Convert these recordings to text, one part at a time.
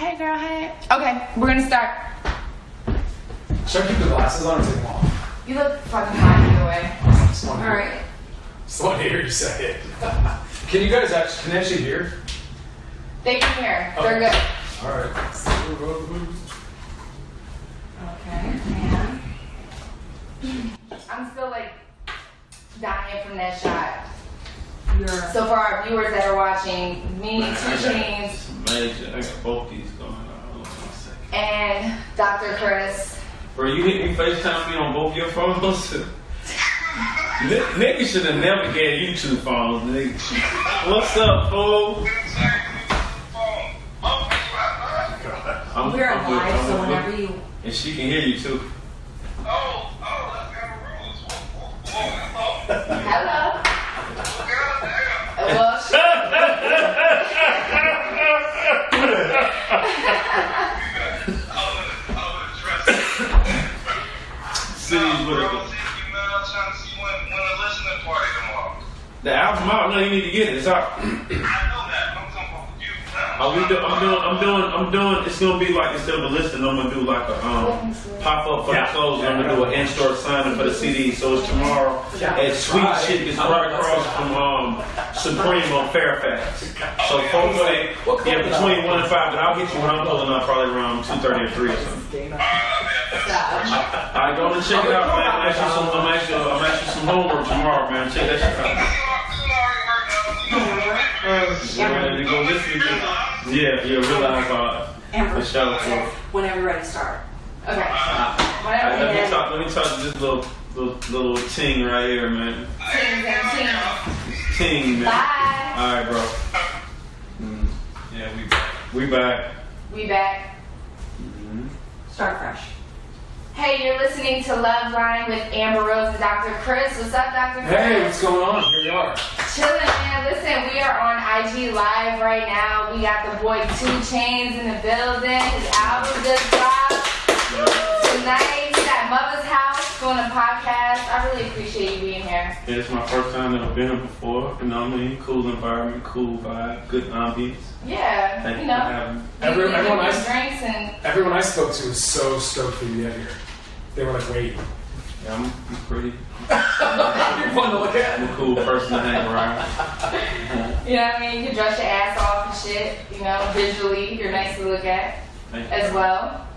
Hey girl, hey. Okay, we're gonna start. Should I keep the glasses on or take them off? You look fucking hot either way. Alright. Just want to hear you say it. Can you guys actually hear? They can hear. Okay. They're good. Alright. Okay, man. I'm still like dying from that shot. So for our viewers that are watching, me, 2chainz, Amazing. I got both these going on. Hold on a second. and Dr. Chris. Bro, you hit me FaceTime me on both your phones? Nigga should have never gave you two phones, nigga. What's up, fool? We're on live, so whenever you... And she can hear you too. Hello. Well, the album out, no, you need to get it. It's out. I'm doing. It's gonna be like, instead of a listing, I'm gonna do like a pop up for the clothes. I'm gonna do an in-store signing for the CD. So it's tomorrow at Sweet Shit. It's right across from Supreme on Fairfax. So folks say, yeah, between 1 and 5. But I'll get you when I'm pulling up, probably around 2:30 or 3 or something. Alright, go and check it out, man. I'm actually some homework tomorrow, man. Check that shit out. Yeah, realize Amber, show. whenever you're ready to start. okay. Let me talk to this little ting right here, man. Ting, man. Bye. Alright, bro. Yeah, we back. We back. Start fresh. Hey, you're listening to Love Line with Amber Rose and Dr. Chris. What's up, Dr. Chris? Hey, what's going on? Here we are. Chilling, man. Listen, we are on IG Live right now. We got the boy 2chainz in the building. His album just dropped tonight. He's at Mother's House doing a podcast. I really appreciate you being here. Yeah, it's my first time that I've been here before. You know what I mean? Cool environment, cool vibe, good ambience. Yeah, Thank you you know. for having me. Everyone I spoke to was so stoked for you to get here. They were like, wait. Yeah, I'm pretty. You're fun to look at. I'm a cool person to hang around. You know what I mean? You can dress your ass off and shit. You know, visually, you're nice to look at as well.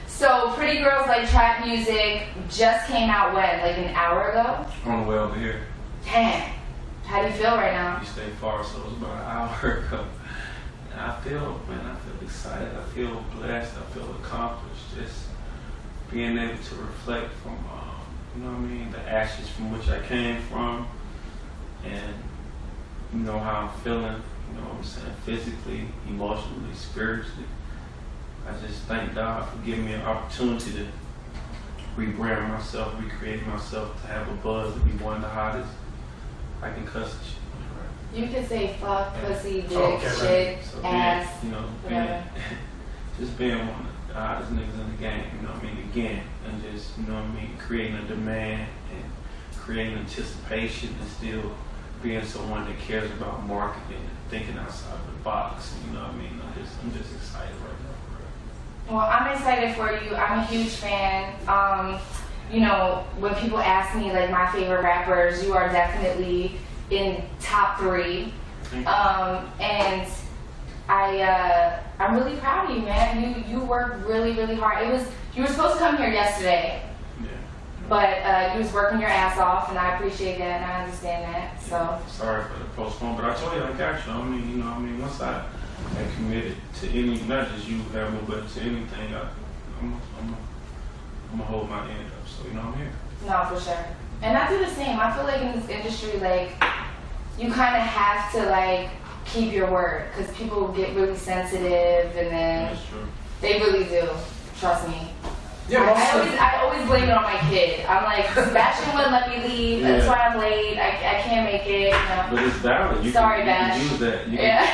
So Pretty Girls Like Trap Music just came out when? Like an hour ago? On the way over here. Damn. How do you feel right now? You stay far, so it was about an hour ago. And I feel excited. I feel blessed. I feel accomplished. Just being able to reflect from, you know what I mean, the ashes from which I came from, and you know how I'm feeling, you know what I'm saying, physically, emotionally, spiritually. I just thank God for giving me an opportunity to rebrand myself, recreate myself, to have a buzz, to be one of the hottest. I can cuss and shit. You can say fuck, pussy, dick, Okay, shit, So ass, being, you know, whatever. just being one of the hottest niggas in the game, you know what I mean, again, and just, you know what I mean, creating a demand and creating anticipation and still being someone that cares about marketing and thinking outside the box, you know what I mean. I'm just excited right now for real. Well, I'm excited for you. I'm a huge fan. You know, when people ask me like my favorite rappers, you are definitely in top 3. And I'm really proud of you, man. You worked really, really hard. You were supposed to come here yesterday, but you was working your ass off, and I appreciate that, and I understand that. So sorry for the postpone, but I told you I got you. I mean, you know, what I mean, once I am committed to any, not just you having, but to anything, I'm gonna hold my end up. So you know, I'm here. no, for sure. And I do the same. I feel like in this industry, like you kind of have to like keep your word, because people get really sensitive, and then That's true. they really do. Trust me. Yeah, I always blame it on my kid. I'm like, Sebastian wouldn't let me leave. That's why I'm late. I can't make it. You know? But it's valid. You Sorry, can Bash. use that. You Yeah.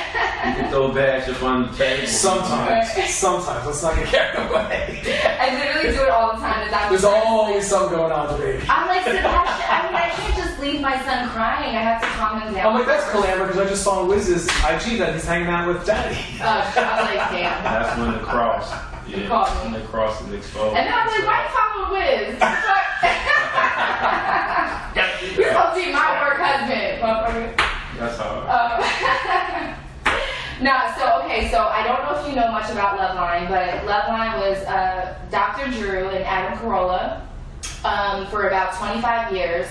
can throw Bash up on the table. Sometimes. Let's not get carried away. I literally do it all the time. There's always something going on today. I'm like, Sebastian, I mean, I can't just leave leave my son crying. I have to calm him down. I'm like, that's cool, Amber, because I just saw on Wiz's IG that he's hanging out with Daddy. I was like, damn. That's when the cross. He called me. When the cross is exposed. And then I'm like, why follow Wiz? You're supposed to be my work husband, motherfucker. That's hard. So I don't know if you know much about Loveline, but Loveline was Dr. Drew and Adam Carolla for about 25 years.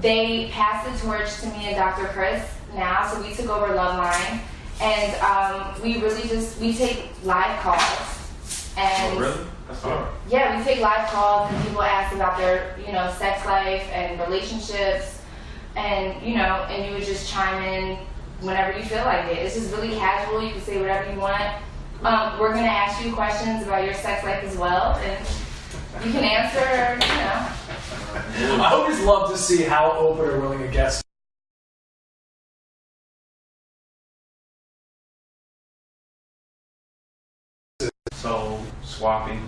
They passed the torch to me and Dr. Chris now, so we took over Loveline, and we take live calls. And oh, really? That's hard. Yeah, we take live calls and people ask about their, sex life and relationships, and you would just chime in whenever you feel like it. It's just really casual. You can say whatever you want. We're gonna ask you questions about your sex life as well, and you can answer. I always love to see how open or willing a guest. So swapping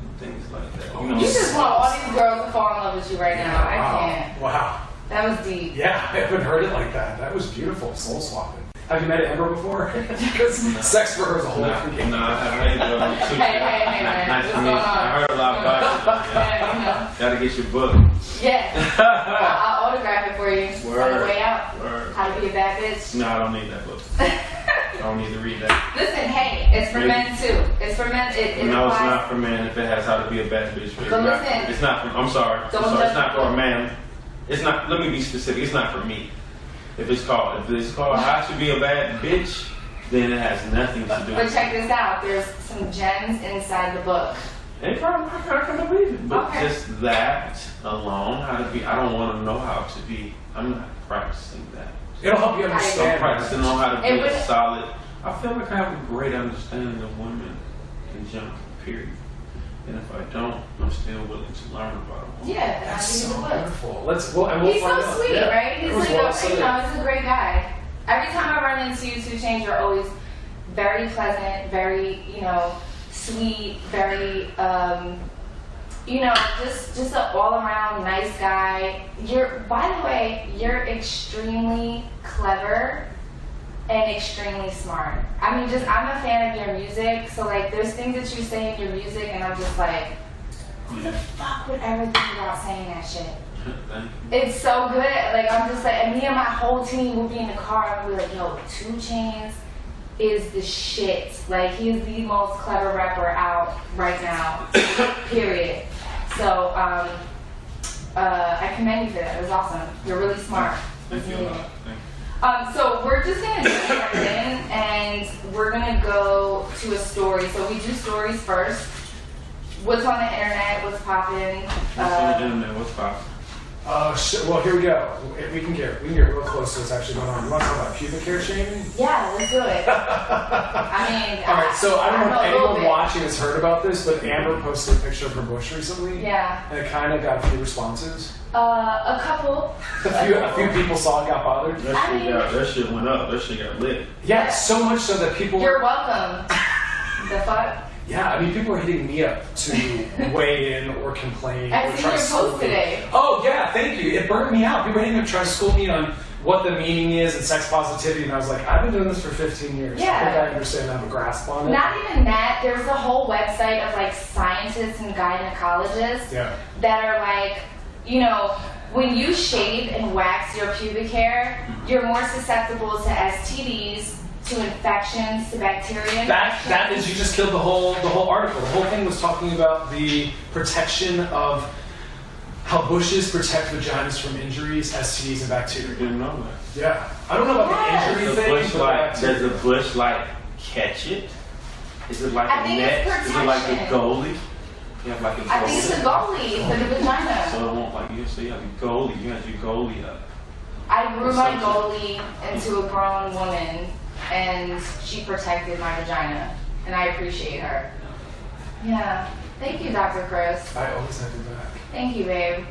and things like that. You just want all these girls to fall in love with you right now. I Wow. can't. Wow. That was deep. Yeah, I haven't heard it like that. That was beautiful. Soul swapping. Have you met Amber before? Because sex for her is a whole different game. No, I haven't. Hey, man. Nice to What's meet you. going on? I heard a lot about you. Yeah, Gotta get your book. Yeah. I'll autograph it for you on the way out. Word. How to be a bad bitch. No, I don't need that book. I don't need to read that. Listen, hey, it's for men too. It's for men. It No, it's applies. not for men if it has how to be a bad bitch. But listen. It's not for, I'm sorry. Don't It's judge not me. for a man. It's not, let me be specific. It's not for me. If it's called how to be a bad bitch, then it has nothing to do But with check this out. There's some gems inside the book. it. I can believe it. But Okay. just that alone, how to be, I don't want to know how to be, I'm not practicing that. It'll help you I'm understand. practicing on how to It be would- a solid. I feel like I have a great understanding of women in general, period. And if I don't, I'm still willing to learn about them. Yeah, and I'll That's give you so the book. wonderful. We'll He's find so out. sweet, Yeah. right? He's It was like, well said. he's a great guy. Every time I run into you, 2chainz, you're always very pleasant, very, sweet, very, just an all-around nice guy. By the way, you're extremely clever and extremely smart. I mean, I'm a fan of your music, so like, there's things that you say in your music, and I'm just like, who the fuck would ever think about saying that shit? Thank you. It's so good. Like, I'm just like, and me and my whole team will be in the car and we'll be like, yo, 2chainz is the shit. Like, he is the most clever rapper out right now. Period. So, I commend you for that. It was awesome. You're really smart. Thank you a lot. Thank you. So we're just gonna jump right in, and we're gonna go to a story. So we do stories first. What's on the internet? What's popping? What's on the internet? What's popping? Well, here we go. We can get real close to what's actually going on. You want to talk about pubic hair shaming? Yeah, let's do it. I mean, All right, so I don't know if a little anyone bit. watching has heard about this, but Amber posted a picture of her bush recently. Yeah. And it kind of got a few responses. A couple. A few people saw it, got bothered. That shit went up. That shit got lit. Yeah, so much so that people You're welcome. The fuck? Yeah, I mean, people are hitting me up to weigh in or complain. I or seen try your to school post me. today. Oh, yeah, thank you. It burned me out. People are hitting me up trying to school me on what the meaning is and sex positivity, and I was like, I've been doing this for 15 years. Yeah. I think I understand and have a grasp on it. Not even that. There's a whole website of like scientists and gynecologists Yeah. that are like, when you shave and wax your pubic hair, you're more susceptible to STDs, to infections, to bacteria. That is, you just killed the whole article. The whole thing was talking about the protection of how bushes protect vaginas from injuries, STDs, and I bacteria. didn't know that. Yeah, I don't know about the injury Does thing. the bush catch it? Is it like I a think net? it's Is it like a protection. goalie? You have like a goalie. I think it's a goalie for the vagina. So it won't like you. So you have a goalie. You have your goalie up. I grew my goalie into a grown woman, and she protected my vagina, and I appreciate her. Yeah. Thank you, Dr. Chris. I always have your back. Thank you, babe.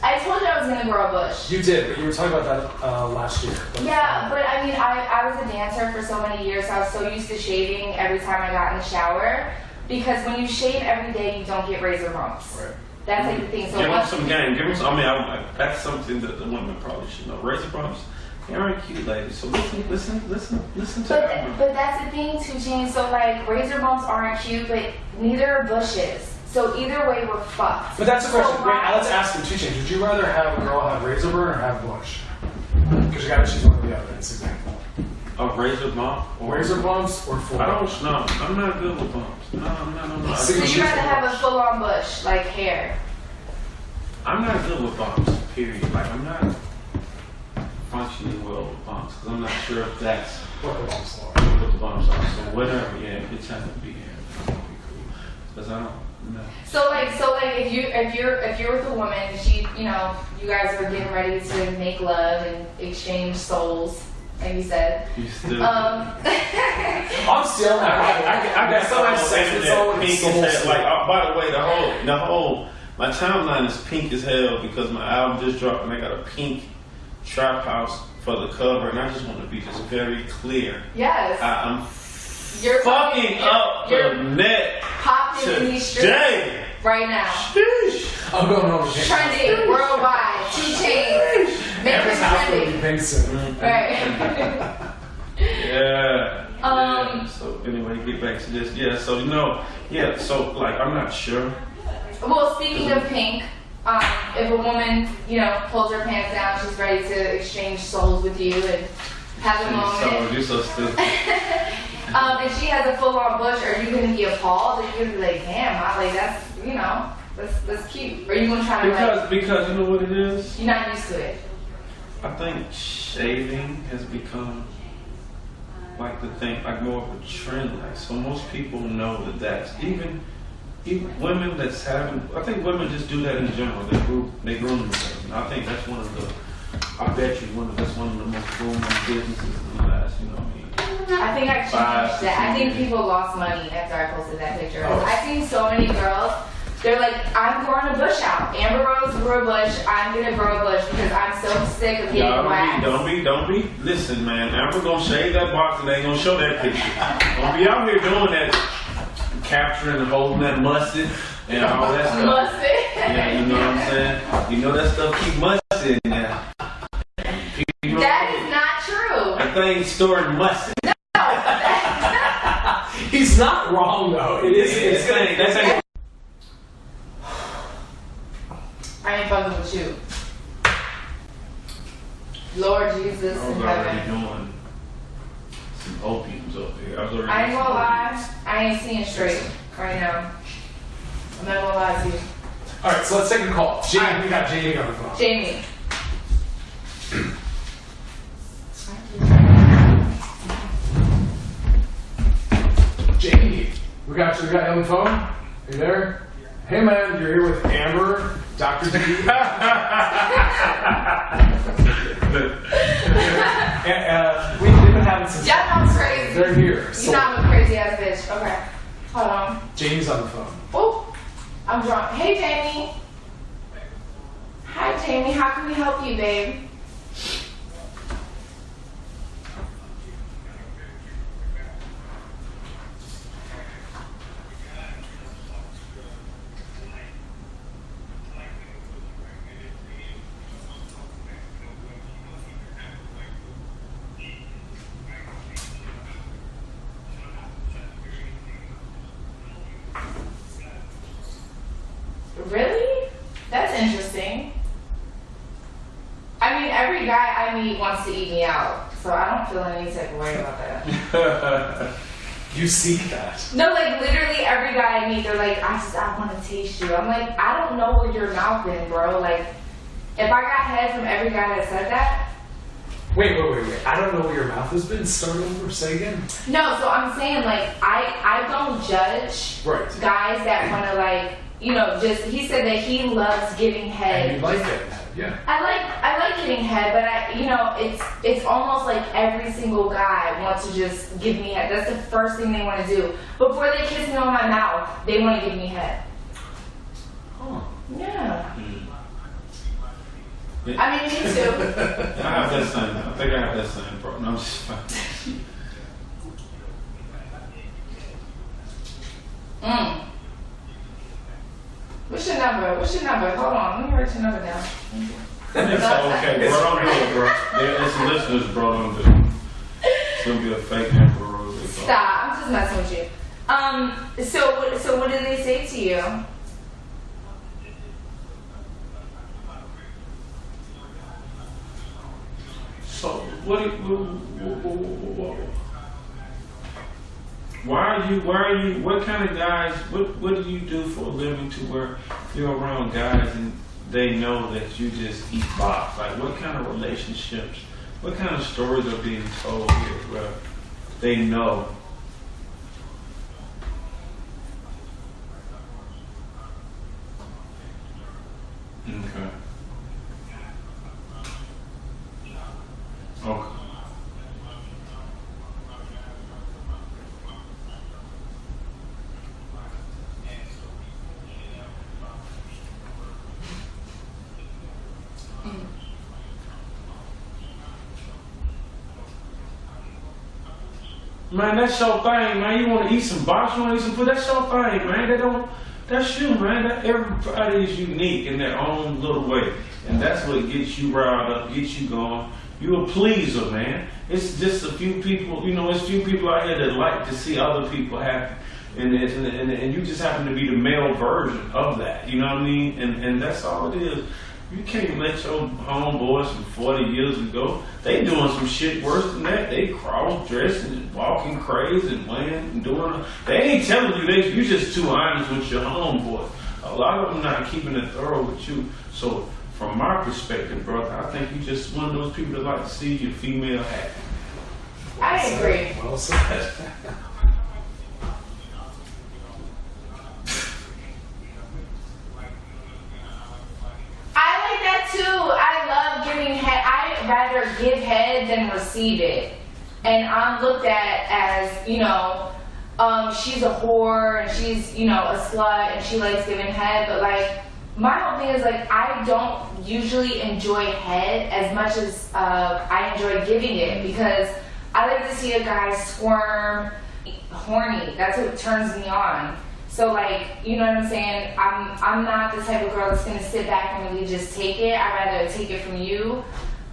I told you I was gonna grow a bush. You did, but you were talking about that last year. Yeah, but I mean, I was a dancer for so many years, so I was so used to shaving every time I got in the shower, because when you shave every day, you don't get razor bumps. Right. That's like the thing. So give them some game. Give them some. That's something that the women probably should know. Razor bumps, they aren't cute, ladies. So listen to them. But that's the thing, 2chainz. So like razor bumps aren't cute, but neither are bushes. So either way, we're fucked. But that's the question. So Wait, let's ask them 2chainz. Would you rather have a girl have razor burn or have bush? Because you gotta choose one or the other. It's example. A razor bump? Or Razor bumps or full? I don't know. I'm not good with bumps. No. So you'd rather have a full-on bush, like hair? I'm not good with bumps, period. Like, I'm not functioning well with bumps, because I'm not sure if that's What the bumps are. what the bumps are. So whatever, yeah, if it's time to be here, that would be cool. Because I don't know. So like if you're with a woman and she, you know, you guys are getting ready to make love and exchange souls, like you said. You still I'm still not. I got so much sex with someone pink as hell. Like, by the way, the whole my timeline is pink as hell because my album just dropped and I got a pink trap house for the cover, and I just want to be just very clear. Yes. I'm You're fucking up the net popping in these streets today. right now. Sheesh. I'm going over here. Trending worldwide. 2chainz. Make Every this house will be trending. pink soon. Right. Yeah. Um, So anyway, get back to this. Yeah. So So like, I'm not sure. Well, speaking of pink, if a woman, you know, pulls her pants down, she's ready to exchange souls with you and have a moment. You're so stupid. If she has a full-on bush, are you gonna be appalled? Or you gonna be like, damn, that's, you know, that's cute. Or are you gonna try to Because you know what it is? you're not used to it. I think shaving has become like the thing, like more of a trend. Like, so most people know that's even women that's having. I think women just do that in general. They groom themselves. And I think that's one of the. I bet you that's one of the most booming businesses in the last. You know what I mean? I think I changed that. I think people lost money after I posted that picture. I've seen so many girls. They're like, I'm growing a bush out. Amber Rose grew a bush. I'm gonna grow a bush because I'm so sick of getting waxed. Don't be. Listen, man. Amber gonna shave that box and they ain't gonna show that picture. Don't be out here doing that, capturing and holding that mustard and all that stuff. Mustard. Yeah, you know what I'm saying. You know that stuff keep mustard in there. That is not true. That thing stored mustard. He's not wrong though. It is. It's gonna. That's how. I ain't fucking with you. Lord Jesus I was in already heaven. doing some opiums up here. I ain't gonna lie, I ain't seeing straight right now. I'm not gonna lie to you. All right, so let's take a call. Jamie, we got Jamie on the phone. Jamie. Jamie, we got you on the phone. Are you there? Hey man, you're here with Amber, Dr. D. And we've been having some. Y'all know I'm crazy. They're here. You know I'm a crazy ass bitch. Okay. Hold on. Jamie's on the phone. Oh, I'm drunk. Hey Jamie. Hi Jamie, how can we help you, babe? Really? That's interesting. I mean, every guy I meet wants to eat me out, so I don't feel any type of way about that. You seek that. No, like literally every guy I meet, they're like, I want to taste you. I'm like, I don't know where your mouth is, bro. Like, if I got head from every guy that said that. Wait. I don't know where your mouth has been. Start over. Say again. No, so I'm saying like, I don't judge guys that want to like, you know, just, he said that he loves giving head. And you like getting head, yeah. I like getting head, but you know, it's almost like every single guy wants to just give me head. That's the first thing they want to do. Before they kiss me on my mouth, they want to give me head. Huh. Yeah. I mean, me too. I have that same. I think I have that same problem. No, I'm just fine. What's your number? Hold on, let me write your number down. It's okay, bro. Don't do it, bro. It's listeners, bro. Don't do it. It's gonna be a fake number. Stop. I'm just messing with you. So what did they say to you? So why are you, what kind of guys, what do you do for a living to where you're around guys and they know that you just eat box? Like, what kind of relationships, what kind of stories are being told here where they know? Okay. Okay. Man, that's your thing, man. You want to eat some box, you want to eat some food, that's your thing, man. That's you, man. Everybody is unique in their own little way. And that's what gets you riled up, gets you going. You a pleaser, man. It's just a few people, it's few people out here that like to see other people happy. And you just happen to be the male version of that, you know what I mean? And that's all it is. You can't let your homeboys from 40 years ago, they doing some shit worse than that. They cross-dressing and walking crazy and weighing and doing, they ain't telling you, you just too honest with your homeboys. A lot of them not keeping it thorough with you. So from my perspective, brother, I think you just one of those people that like to see your female happy. I agree. Well said. Too. I love giving head. I'd rather give head than receive it. And I'm looked at as, she's a whore and she's, a slut and she likes giving head. But like, my whole thing is like, I don't usually enjoy head as much as I enjoy giving it, because I like to see a guy squirm, horny. That's what turns me on. So like, you know what I'm saying? I'm not the type of girl that's gonna sit back and really just take it. I'd rather take it from you.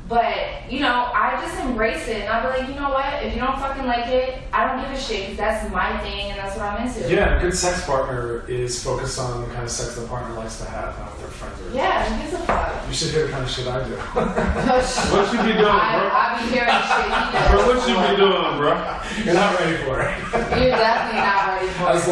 But, I just embrace it, and I'll be like, you know what? If you don't fucking like it, I don't give a shit, because that's my thing and that's what I'm into. Yeah, a good sex partner is focused on the kind of sex the partner likes to have, not what their friends are. Yeah, who gives a fuck? You should hear the kind of shit I do. What you be doing, bro? I be hearing shit he does. Bro, what you be doing, bro? You're not ready for it. You're definitely not ready for it. As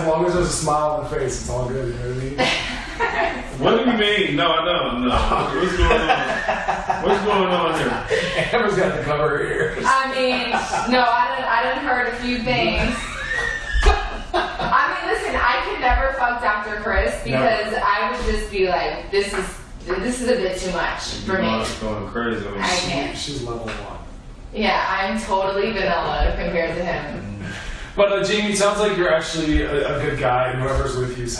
long as there's a smile on the face, it's all good, you know what I mean? What do you mean? No, I don't. No. What's going on? What's going on here? Amber's got to cover her ears. I mean, no, I done heard a few things. I mean, listen, I could never fuck Dr. Chris, because I would just be like, this is a bit too much for me. It's going crazy. I can't. She's level 1. Yeah, I'm totally vanilla compared to him. But Jamie, it sounds like you're actually a good guy, and whoever's with you is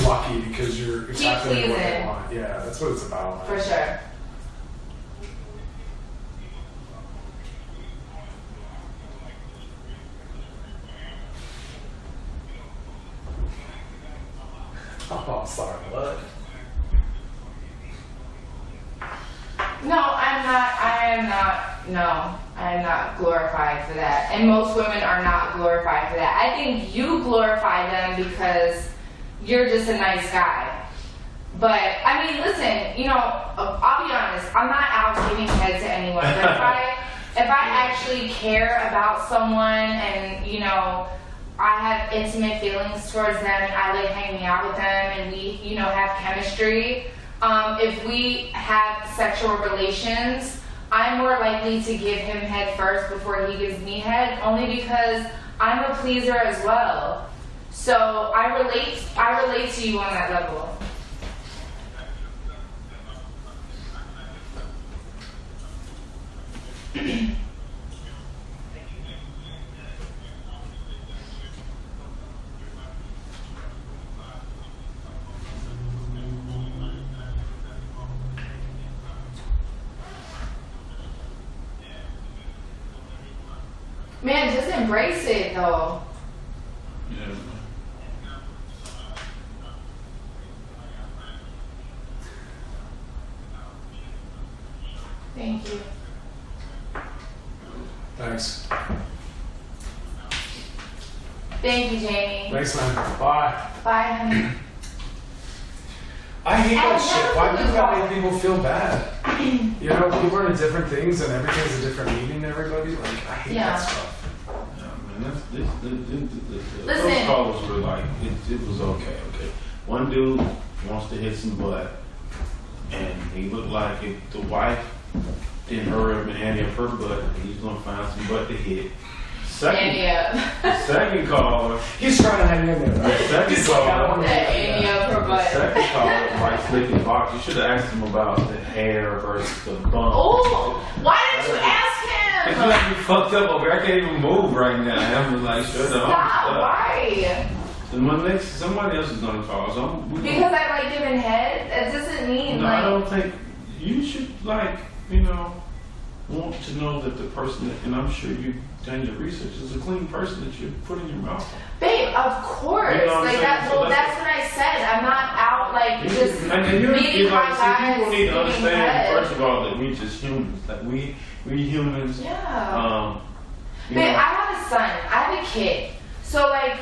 lucky, because you're exactly what they want. Yeah, that's what it's about. For sure. Oh, I'm sorry, what? No, I am not glorified for that. And most women are not glorified for that. I think you glorify them because you're just a nice guy. But, I mean, listen, I'll be honest, I'm not out giving head to anyone. But if I actually care about someone and, I have intimate feelings towards them, and I like hanging out with them, and we, have chemistry, if we have sexual relations, I'm more likely to give him head first before he gives me head, only because I'm a pleaser as well. So I relate to you on that level. Man, just embrace it though. Yeah. Thank you. Thanks. Thank you, Jamie. Thanks, man. Bye. Bye, honey. I hate that And shit. never Why do forget that why. make people feel bad? You know, people are into different things and everything has a different meaning to everybody. Like, I hate Yeah. that stuff. Yeah, man, those Listen. calls were like, it was okay. One dude wants to hit some butt, and he looked like if the wife didn't hurry up and hand him her butt, he's gonna find some butt to hit. The second caller, He's trying to hang in there. the Right? second He's like, I don't caller, wanna- Any of her the butt. second caller, like slicking box. You should have asked him about the hair versus the bump. Oh, why didn't you ask It's him? like you fucked up over. I can't even move right now. I'm like, shut up. Stop. Why? And somebody else is gonna call. So Because I like giving head? That doesn't mean No, I like. don't think you should want to know that the person that, and I'm sure you've done your research, is a clean person that you put in your mouth. Babe, of course. You know what I'm Like saying? that. So Well, that's what I said. I'm not out like just And you meeting like, my see, guys. people need to giving understand head. first of all that we just humans. Like we humans. Yeah. You Babe, know, I have a son. I have a kid. So like,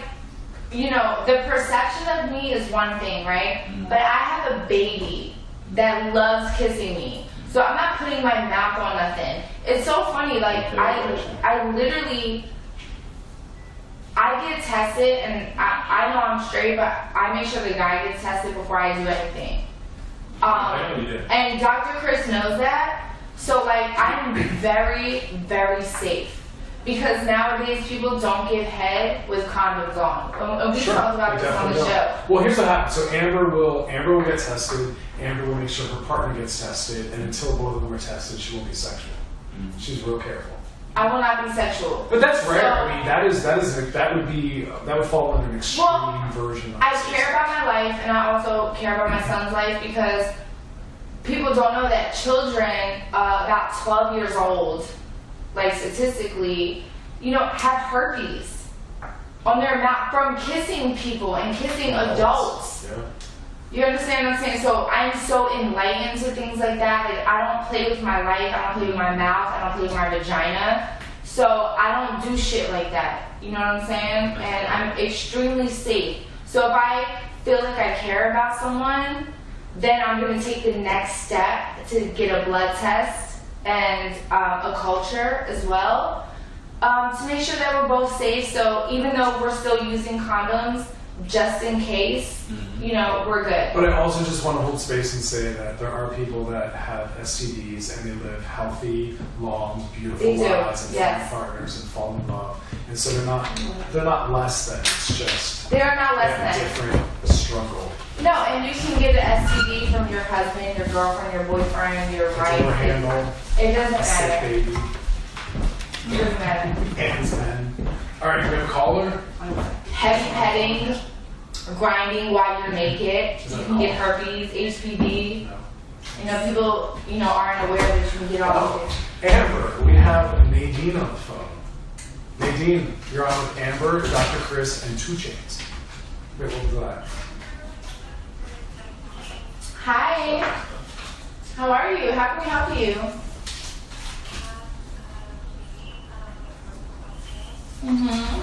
you know, the perception of me is one thing, right? But I have a baby that loves kissing me. So I'm not putting my mouth on nothing. It's so funny, like I literally I get tested and I know I'm straight, but I make sure the guy gets tested before I do anything. And Dr. Chris knows that. So like I'm very, very safe. Because nowadays people don't give head with condoms on. And we talked about this on the show. Well, here's what happens. So Amber will get tested. Amber will make sure her partner gets tested, and until both of them are tested, she won't be sexual. She's real careful. I will not be sexual. But that's rare. So, I mean, that would fall under an extreme version of I care about my life, and I also care about my son's life because people don't know that children about 12 years old, like statistically, you know, have herpes on their mouth from kissing people and kissing adults. Yeah. You understand what I'm saying? So I'm so enlightened to things like that. Like I don't play with my life. I don't play with my mouth. I don't play with my vagina. So I don't do shit like that. You know what I'm saying? And I'm extremely safe. So if I feel like I care about someone, then I'm going to take the next step to get a blood test and a culture as well to make sure that we're both safe. So even though we're still using condoms, just in case, you know, we're good. But I also just want to hold space and say that there are people that have STDs and they live healthy, long, beautiful lives and find partners and fall in love. And so they're not less than. It's just They're not less a than. different struggle. No, and you can get an STD from your husband, your girlfriend, your boyfriend, your wife. Door handle, It doesn't a sick matter. baby, It doesn't matter. hands men. All right, we have a caller. Heavy petting, grinding while you're naked. You can get herpes, HPV. No. You know, people, you know, aren't aware that you can get all of it. Amber, we have Nadine on the phone. Nadine, you're on with Amber, Dr. Chris, and 2chainz. Wait, what was that? Hi. How are you? How can we help you? Mm-hmm.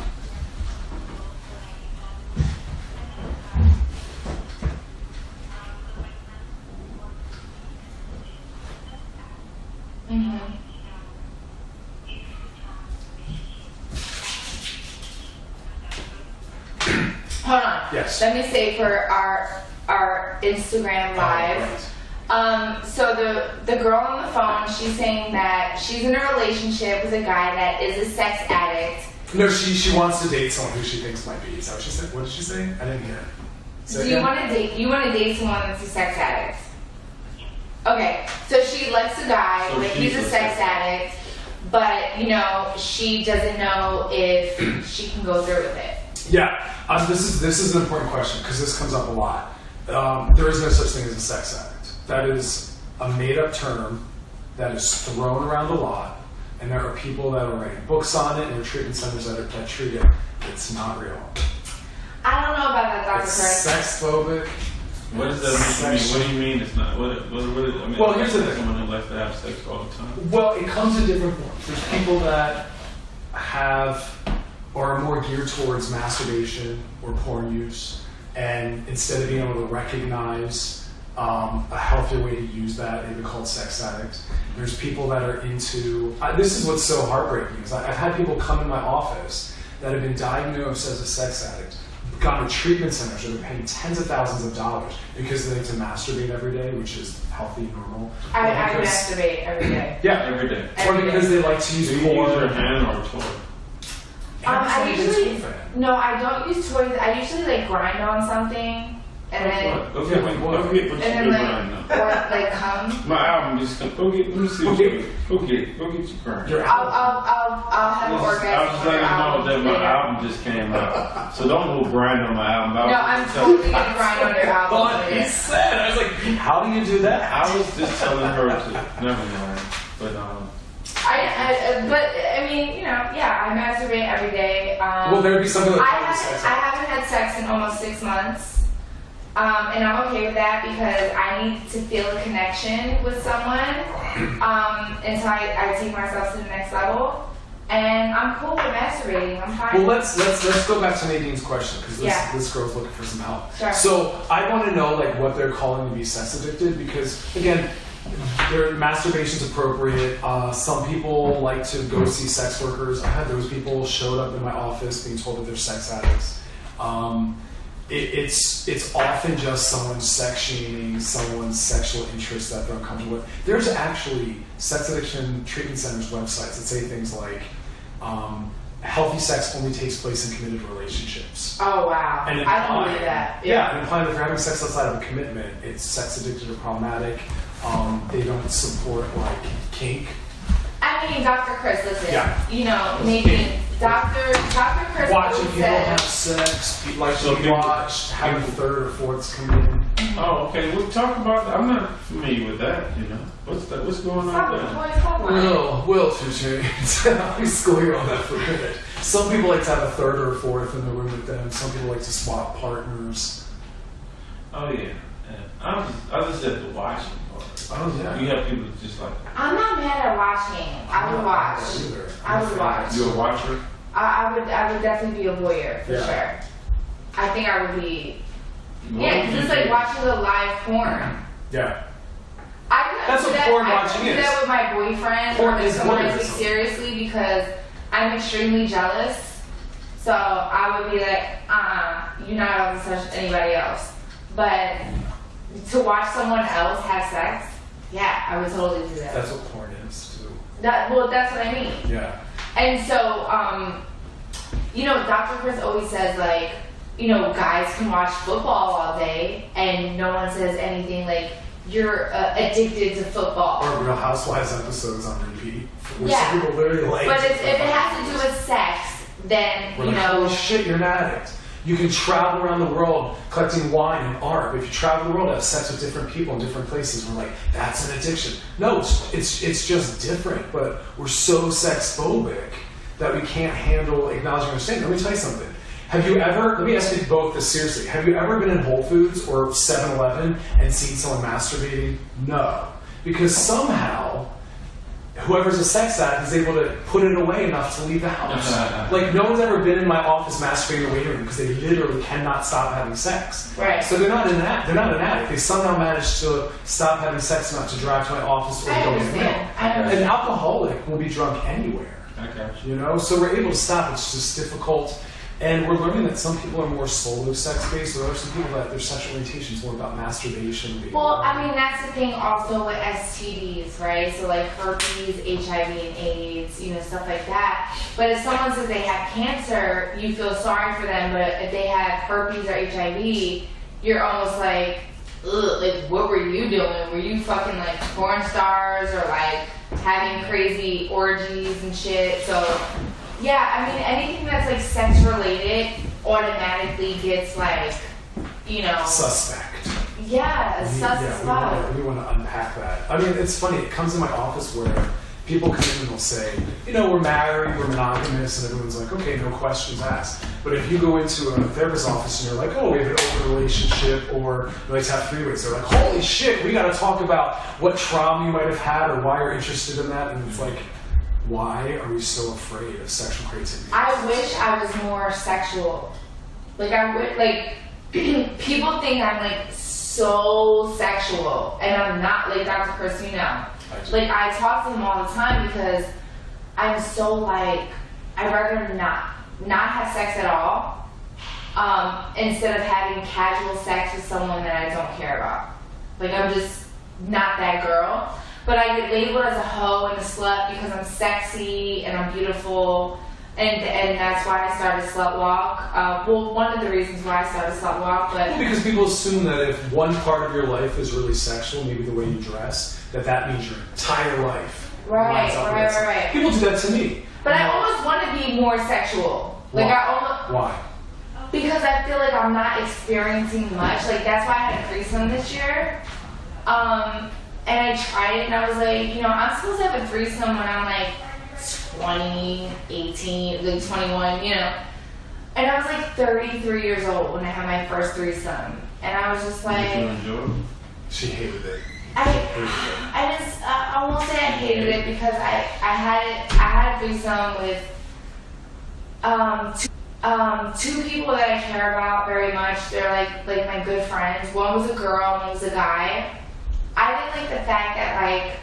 Mm-hmm. Hold on. Yes. Let me say for our Instagram live. So the girl on the phone, she's saying that she's in a relationship with a guy that is a sex addict. No, she wants to date someone who she thinks might be. Is that what she said? What did she say? I didn't hear it. Say Do it you again? want to date? You want to date someone that's a sex addict? Okay, so she likes a guy, So but she's he's a a sex sex addict, but you know she doesn't know if she can go through with it. Yeah, this is an important question because this comes up a lot. There is no such thing as a sex addict. That is a made-up term that is thrown around a lot, and there are people that are writing books on it, and there are treatment centers that treat it. It's not real. I don't know about that, Dr. It's Chris. sex-phobic. What does that mean? What do you mean it's not? What I mean, well, here's the thing. Someone who likes to have sex all the time. Well, it comes in different forms. There's people that have or are more geared towards masturbation or porn use, and instead of being able to recognize a healthier way to use that, they've been called sex addict. There's people that are into, this is what's so heartbreaking, is I've had people come in my office that have been diagnosed as a sex addict, gone to treatment centers that are paying tens of thousands of dollars because they need to masturbate every day, which is healthy and normal. I masturbate every day. Yeah, every day. Or because they like to use Do you porn. use your hand or a toy? I usually, no, I don't use toys. I usually like grind on something and then, Go get what you grind now. or like come. My album just come. Go get. Let me see. Go get your grind. I'll have an orgasm. I was just letting you know that my album just came out, so don't go grind on my album. No, I'm totally gonna grind on your album. What he said, I was like, how do you do that? I was just telling her to. Never mind. But but I mean, you know, yeah, I masturbate every day. Well, there'd be something like I haven't had sex in almost 6 months, and I'm okay with that because I need to feel a connection with someone until I take myself to the next level. And I'm cool with masturbating. I'm fine. Well, let's go back to Nadine's question because this girl's looking for some help. Sure. So I want to know like what they're calling to be sex addicted because again, their masturbation's appropriate. Some people like to go see sex workers. I had those people showed up in my office being told that they're sex addicts. It's often just someone's sex shaming, someone's sexual interest that they're uncomfortable with. There's actually sex addiction treatment centers websites that say things like healthy sex only takes place in committed relationships. Oh wow! And I don't believe that. Yeah, and implying that if you're having sex outside of a commitment, it's sex addicted or problematic. They don't support like kink. I mean, Dr. Chris, listen. Yeah. You know, maybe Dr. Chris Watching people said, have sex, like So to be people- watched, having third or fourths come in. oh, okay. We'll talk about that. I'm not familiar with that. You know, what's that? What's going on there? Will 2chainz. Let me school you on that for a minute. Some people like to have a third or a fourth in the room with them. Some people like to swap partners. Oh yeah. I just said the watching part. Oh yeah. You have people that just like. I'm not mad at watching. I would watch. I would watch. You're a watcher. I would definitely be a voyeur for sure. I think I would be. Yeah, because it's like watching a live porn. Yeah. That's what porn watching I do is. that with my boyfriend Porn or is someone I voyeurism. take seriously because I'm extremely jealous. So I would be like, you're not allowed to touch anybody else. But to watch someone else have sex, yeah, I would totally do that. That's what porn is too. That's what I mean. Yeah. And so, you know, Dr. Chris always says, like, you know, guys can watch football all day and no one says anything like, you're addicted to football. Or Real Housewives episodes on repeat. Which Yeah. some people literally like. But if it has to do with sex, then, We're you like, know. holy shit, you're an addict. You can travel around the world collecting wine and art. But if you travel the world, have sex with different people in different places, we're like, that's an addiction. No, it's just different. But we're so sex phobic that we can't handle acknowledging our understanding. Let me tell you something. Have you ever, let me ask you both this seriously, have you ever been in Whole Foods or 7-Eleven and seen someone masturbating? No. Because somehow, whoever's a sex addict is able to put it away enough to leave the house. Like, no one's ever been in my office masturbating in the waiting room because they literally cannot stop having sex. Right. So they're not an addict. They somehow managed to stop having sex enough to drive to my office or I go get mail. understand. I An understand. alcoholic will be drunk anywhere. I got you. You know, so we're able to stop. It's just difficult. And we're learning that some people are more solo sex-based, or there are some people that their sexual orientation is more about masturbation. Well, I mean, that's the thing also with STDs, right? So like herpes, HIV and AIDS, you know, stuff like that. But if someone says they have cancer, you feel sorry for them. But if they have herpes or HIV, you're almost like, ugh, like what were you doing? Were you fucking like porn stars or like having crazy orgies and shit? So yeah, I mean, anything that's like sex related automatically gets like, you know, Suspect. yeah, sus as fuck. We want to unpack that. I mean, it's funny. It comes in my office where people come in and they'll say, you know, we're married, we're monogamous, and everyone's like, okay, no questions asked. But if you go into a therapist's office and you're like, oh, we have an open relationship, or we like to have freeways, they're like, holy shit, we got to talk about what trauma you might have had or why you're interested in that. And it's like, why are we so afraid of sexual creativity? I wish I was more sexual. Like, I would, like, people think I'm like so sexual, and I'm not. Like Dr. Chris, you know. Like, I talk to him all the time because I'm so like, I'd rather not have sex at all, instead of having casual sex with someone that I don't care about. Like, I'm just not that girl. But I get labeled as a hoe and a slut because I'm sexy and I'm beautiful, and that's why I started Slut Walk. Well, one of the reasons why I started Slut Walk, but because people assume that if one part of your life is really sexual, maybe the way you dress, that means your entire life. Right. People do that to me. But I almost want to be more sexual. Like, Why? Because I feel like I'm not experiencing much. Like, that's why I had a threesome this year. And I tried it, and I was like, you know, I'm supposed to have a threesome when I'm like 20, 18, like 21, you know. And I was like 33 years old when I had my first threesome. And I was just like... Did you enjoy it? She hated it. I won't say I hated it because I had a threesome with two people that I care about very much. They're like my good friends. One was a girl, one was a guy. I didn't like the fact that like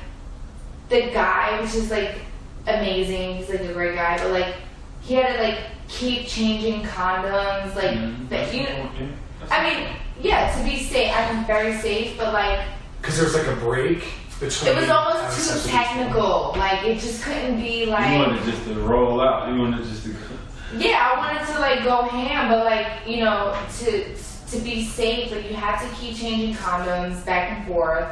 the guy was just like amazing. He's like a great guy, but like he had to like keep changing condoms, like that. You know, I mean, yeah, to be safe. I'm very safe, but like because there was like a break between. It was almost too technical. Like it just couldn't be like. You wanted just to roll out. You wanted just to. Yeah, I wanted to like go ham, but like, you know, to be safe, like you have to keep changing condoms back and forth.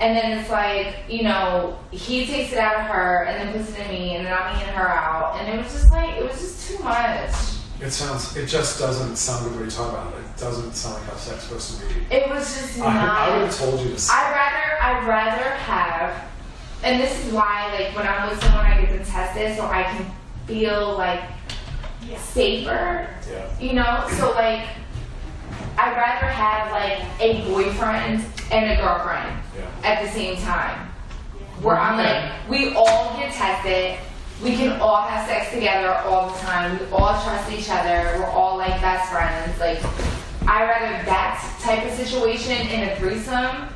And then it's like, you know, he takes it out of her and then puts it in me, and then I'm eating her out. And it was just like, it was just too much. It just doesn't sound good when you talk about it. It doesn't sound like how sex is supposed to be. It was just not. I would have told you to. I'd rather have, and this is why, like, when I'm with someone, I get to test it so I can feel like safer. Yeah. You know, so like, I'd rather have like a boyfriend and a girlfriend at the same time, where I'm like, we all get tested, we can all have sex together all the time, we all trust each other, we're all like best friends. Like, I'd rather that type of situation in a threesome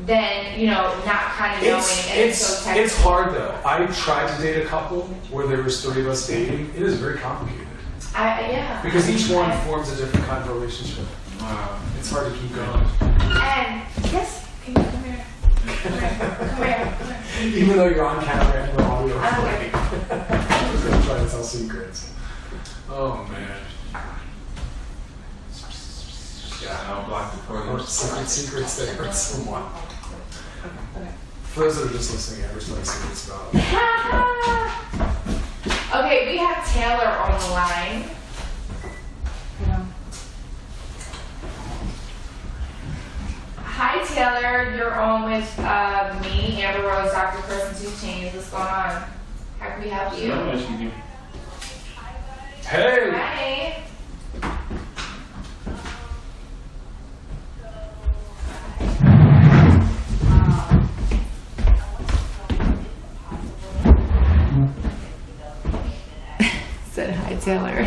than, you know, not kind of knowing. It's hard though. I tried to date a couple where there was 3 of us dating. It is very complicated. Yeah. Because each one forms a different kind of relationship. Wow. It's hard to keep going. And yes, can you come here? Come here. Even though you're on camera and we're audio recording. I'm just gonna try to tell secrets. Oh man. Yeah, I'll block the program. Secrets that hurt someone. For those that are just listening, I just like secrets about. Okay, we have Taylor on the line. Hi Taylor, you're on with me, Amber Rose, Dr. Chris, and 2chainz. What's going on? How can we help you? Hey! Hi. Said hi, Taylor.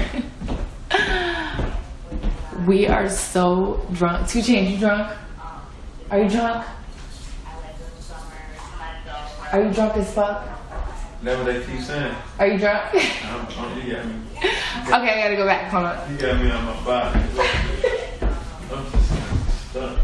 We are so drunk. 2chainz, you drunk? Are you drunk? Are you drunk as fuck? That's what they keep saying. Are you drunk? You got me. Okay, I gotta go back. Hold on. You got me on my body. I'm just stuck.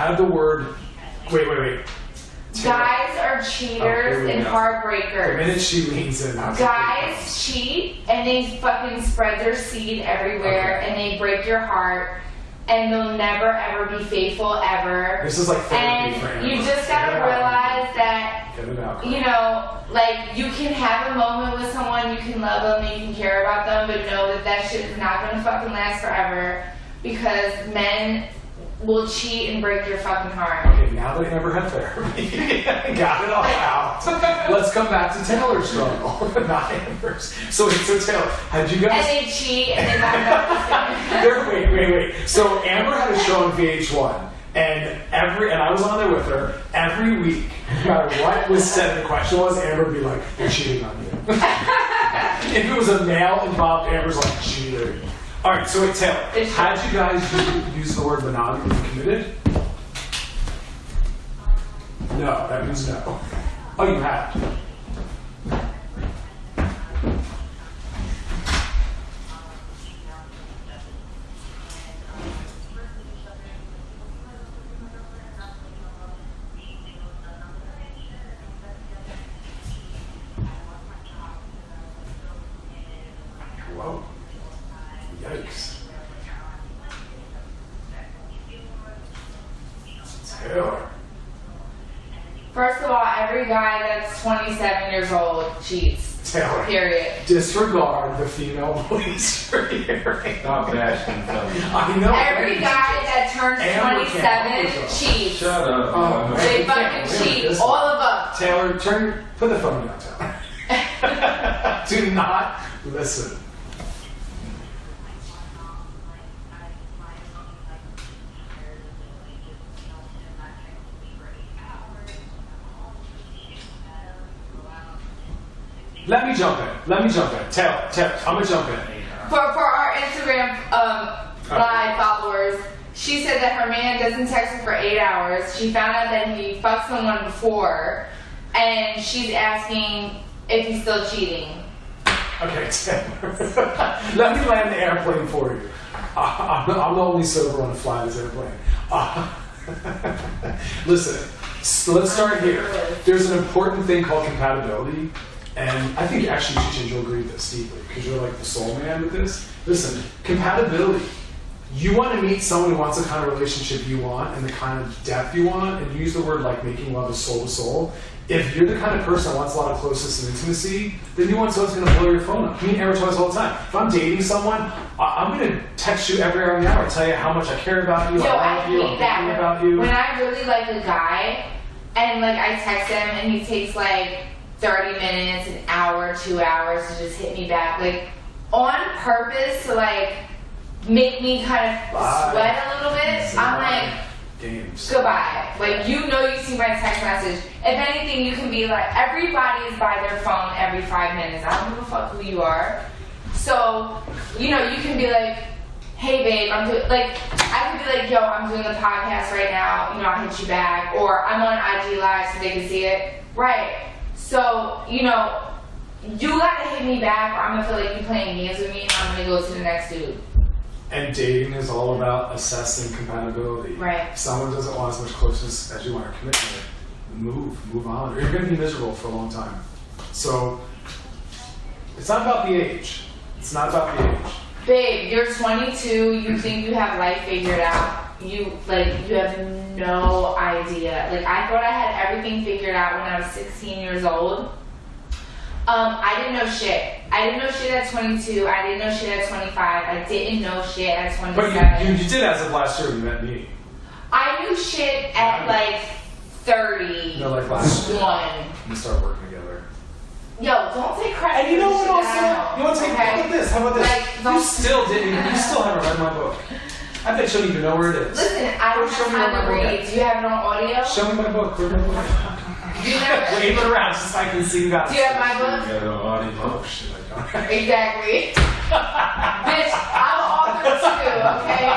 add the word. Wait. Guys are cheaters and The heartbreakers. minute she leans in, Guys cheat and they fucking spread their seed everywhere and they break your heart and they'll never ever be faithful ever. This is like therapy for And you just gotta realize that, you know, like you can have a moment with someone, you can love them, and you can care about them, but know that that shit is not gonna fucking last forever because men will cheat and break your fucking heart. Okay, now that I never had therapy, got it all out. Let's come back to Taylor's struggle, not Amber's. So Taylor, had you guys? And they cheat and they back up. Wait. So Amber had a show on VH1, and I was on there with her every week. No matter what was said, the question was, Amber would be like, "They're cheating on you." If it was a male involved, Amber's like, "Cheater." All right, so wait, Taylor, had you guys use the word monogamy committed? No, that means no. Oh, you have. Whoa. Yikes. Taylor. First of all, every guy that's 27 years old cheats. Taylor. Period. Disregard the female voice for hearing. Stop bashing fellas. I know. Every guy that turns Amber can't 27 cheats. Shut up. Oh, man. They We can't fucking win cheat. this All one. of them. Taylor, put the phone down, Taylor. Do not listen. Let me jump in. Taylor, I'm gonna jump in. For our Instagram live followers, she said that her man doesn't text her for 8 hours. She found out that he fucked someone before, and she's asking if he's still cheating. Okay, Taylor. Let me land the airplane for you. I'm the only sober one to fly this airplane. Listen, let's start here. There's an important thing called compatibility. And I think actually, 2chainz, you'll agree with this deeply because you're like the soul man with this. Listen, compatibility. You want to meet someone who wants the kind of relationship you want and the kind of depth you want, and use the word like making love is soul to soul. If you're the kind of person that wants a lot of closeness and intimacy, then you want someone who's going to blow your phone up. Me and Amber talk all the time. If I'm dating someone, I'm going to text you every hour on the hour and tell you how much I care about you, Yo, I love you, I'm thinking about you. When I really like a guy, and like I text him and he takes like 30 minutes, an hour, 2 hours to just hit me back, like on purpose to like make me kind of sweat a little bit. I'm like, games. Goodbye. Like, you know you see my text message. If anything, you can be like, everybody is by their phone every 5 minutes. I don't give a fuck who you are. So, you know, you can be like, hey babe, I'm doing, like, I could be like, yo, I'm doing the podcast right now, you know, I'll hit you back. Or I'm on IG Live so they can see it. Right. So, you know, you gotta hit me back or I'm gonna feel like you're playing games with me and I'm gonna go to the next dude. And dating is all about assessing compatibility. Right. If someone doesn't want as much closeness as you want or commitment, move on, or you're going to be miserable for a long time. So, it's not about the age. It's not about the age. Babe, you're 22, you think you have life figured out. You have no idea. Like, I thought I had everything figured out when I was 16 years old. I didn't know shit. I didn't know shit at 22. I didn't know shit at 25. I didn't know shit at 27. But you did as of last year when you met me. I knew shit at like 30. No, like last year. We start working together. Yo, don't take credit. And you know what for also? shit that I You want to take, okay? how about this? How about this? Like, you still didn't, you still haven't read my book. I bet you don't even know where it is. Listen, I don't Show have me time my to book read. is. Do you have it on audio? Show me my book. Where's my book? You never, Wave it around just so I can see you guys. do you have my book? You got an audio. Oh shit, I don't. Exactly. Bitch, I'm an author too, okay?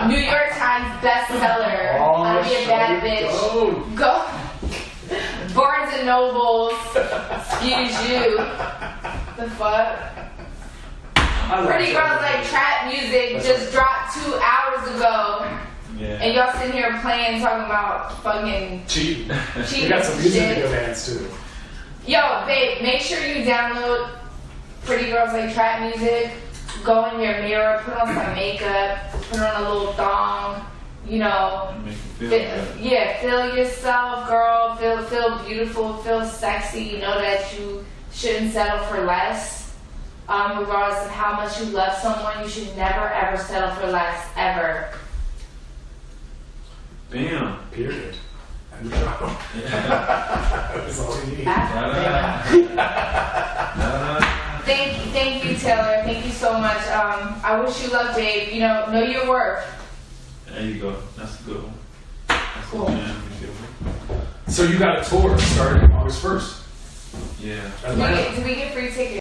New York Times bestseller. How to be a bad bitch. Go. Barnes and Nobles. Excuse you. The fuck? Pretty Girls Like Trap Music just dropped 2 hours ago. Yeah. And y'all sitting here playing, talking about fucking Cheating. We cheating got some and music shit. video bands too. Yo, babe, make sure you download Pretty Girls Like Trap Music. Go in your mirror, put on some makeup, put on a little thong, you know. Make you feel better. Yeah, feel yourself, girl. Feel beautiful, feel sexy. You know that you shouldn't settle for less. Regardless of how much you love someone, you should never ever settle for less, ever. Damn. Period. End of show. That's all we need. Thank you, Taylor. Thank you so much. I wish you luck, babe. You know your worth. There you go. That's a good one. That's Cool. a jam. You feel me? So you got a tour starting August 1st. Yeah. Do we get free tickets?